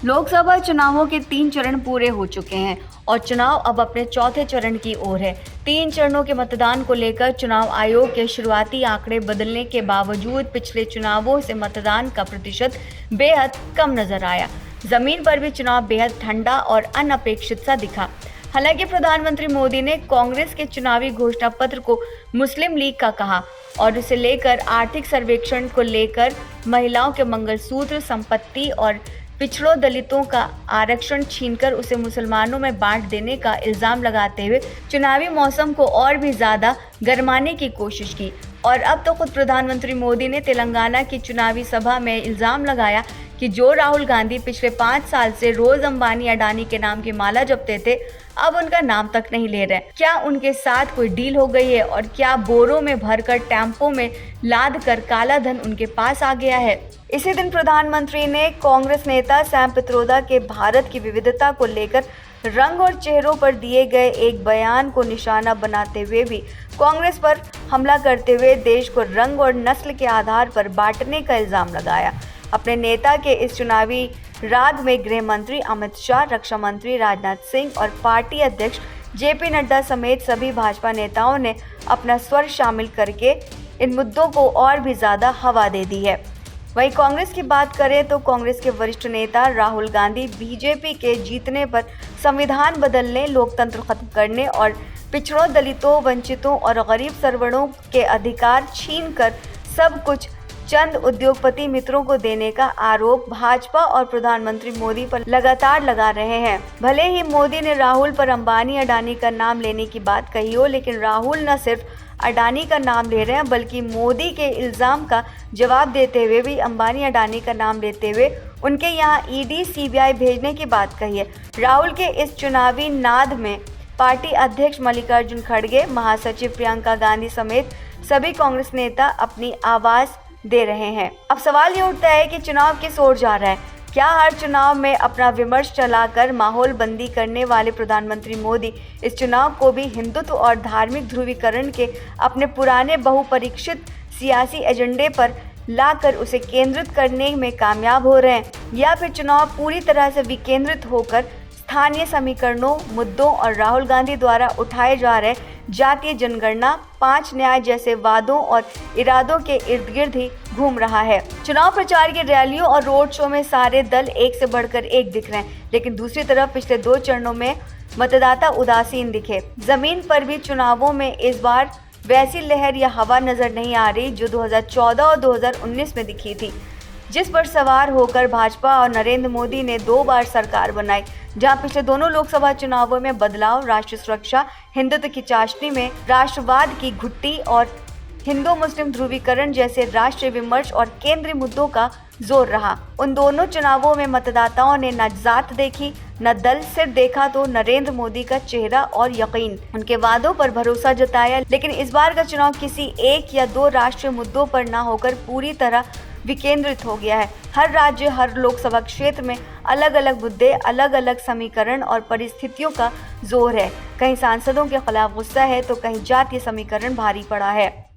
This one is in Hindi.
लोकसभा चुनावों के 3 चरण पूरे हो चुके हैं और चुनाव अब अपने चौथे चरण की ओर है। 3 चरणों के मतदान को लेकर चुनाव आयोग के शुरुआती आंकड़े बदलने के बावजूद पिछले चुनावों से मतदान का प्रतिशत बेहद कम नजर आया। जमीन पर भी चुनाव बेहद ठंडा और अनअपेक्षित सा दिखा। हालांकि प्रधानमंत्री मोदी ने कांग्रेस के चुनावी घोषणा पत्र को मुस्लिम लीग का कहा और इसे लेकर आर्थिक सर्वेक्षण को लेकर महिलाओं के मंगलसूत्र, संपत्ति और पिछड़ों दलितों का आरक्षण छीनकर उसे मुसलमानों में बांट देने का इल्जाम लगाते हुए चुनावी मौसम को और भी ज्यादा गरमाने की कोशिश की। और अब तो खुद प्रधानमंत्री मोदी ने तेलंगाना की चुनावी सभा में इल्जाम लगाया कि जो राहुल गांधी पिछले 5 साल से रोज अंबानी अडानी के नाम की माला जपते थे, अब उनका नाम तक नहीं ले रहे। क्या उनके साथ कोई डील हो गई है और क्या बोरों में भरकर टैंपों में लाद कर काला धन उनके पास आ गया है? इसी दिन प्रधानमंत्री ने कांग्रेस नेता सैम पित्रोदा के भारत की विविधता को लेकर रंग और चेहरों पर दिए गए एक बयान को निशाना बनाते हुए भी कांग्रेस पर हमला करते हुए देश को रंग और नस्ल के आधार पर बांटने का इल्जाम लगाया। अपने नेता के इस चुनावी राग में गृह मंत्री अमित शाह, रक्षा मंत्री राजनाथ सिंह और पार्टी अध्यक्ष जेपी नड्डा समेत सभी भाजपा नेताओं ने अपना स्वर शामिल करके इन मुद्दों को और भी ज्यादा हवा दे दी है। वहीं कांग्रेस की बात करें तो कांग्रेस के वरिष्ठ नेता राहुल गांधी बीजेपी के जीतने पर संविधान बदलने, लोकतंत्र खत्म करने और पिछड़ों, दलितों, वंचितों और गरीब सरवरों के अधिकार छीनकर सब कुछ चंद उद्योगपति मित्रों को देने का आरोप भाजपा और प्रधानमंत्री मोदी पर लगातार लगा रहे हैं। भले ही मोदी ने राहुल पर अंबानी अडानी का नाम लेने की बात कही हो, लेकिन राहुल न सिर्फ अडानी का नाम ले रहे हैं बल्कि मोदी के इल्जाम का जवाब देते हुए भी अंबानी अडानी का नाम लेते हुए उनके यहाँ ईडी, सीबीआई भेजने की बात कही है। राहुल के इस चुनावी नाद में पार्टी अध्यक्ष मल्लिकार्जुन खड़गे, महासचिव प्रियंका गांधी समेत सभी कांग्रेस नेता अपनी आवाज दे रहे हैं। अब सवाल ये उठता है कि चुनाव किस ओर जा रहा है? क्या हर चुनाव में अपना विमर्श चलाकर माहौल बंदी करने वाले प्रधानमंत्री मोदी इस चुनाव को भी हिंदुत्व और धार्मिक ध्रुवीकरण के अपने पुराने बहुपरीक्षित सियासी एजेंडे पर लाकर उसे केंद्रित करने में कामयाब हो रहे हैं, या फिर चुनाव पूरी तरह से विकेंद्रित होकर स्थानीय समीकरणों, मुद्दों और राहुल गांधी द्वारा उठाए जा रहे जातीय जनगणना, 5 न्याय जैसे वादों और इरादों के इर्द गिर्द ही घूम रहा है? चुनाव प्रचार की रैलियों और रोड शो में सारे दल एक से बढ़कर एक दिख रहे हैं, लेकिन दूसरी तरफ पिछले 2 चरणों में मतदाता उदासीन दिखे। जमीन पर भी चुनावों में इस बार वैसी लहर या हवा नजर नहीं आ रही जो 2014 और 2019 में दिखी थी, जिस पर सवार होकर भाजपा और नरेंद्र मोदी ने 2 बार सरकार बनाई। जहां पिछले दोनों लोकसभा चुनावों में बदलाव, राष्ट्रीय सुरक्षा, हिंदुत्व की चाशनी में राष्ट्रवाद की घुट्टी और हिंदू मुस्लिम ध्रुवीकरण जैसे राष्ट्रीय विमर्श और केंद्रीय मुद्दों का जोर रहा। उन दोनों चुनावों में मतदाताओं ने न जात देखी न दल, सिर्फ देखा तो नरेंद्र मोदी का चेहरा और यकीन, उनके वादों पर भरोसा जताया। लेकिन इस बार का चुनाव किसी एक या 2 राष्ट्रीय मुद्दों पर न होकर पूरी तरह विकेंद्रित हो गया है। हर राज्य, हर लोकसभा क्षेत्र में अलग अलग मुद्दे, अलग अलग समीकरण और परिस्थितियों का जोर है। कहीं सांसदों के खिलाफ गुस्सा है तो कहीं जातीय समीकरण भारी पड़ा है।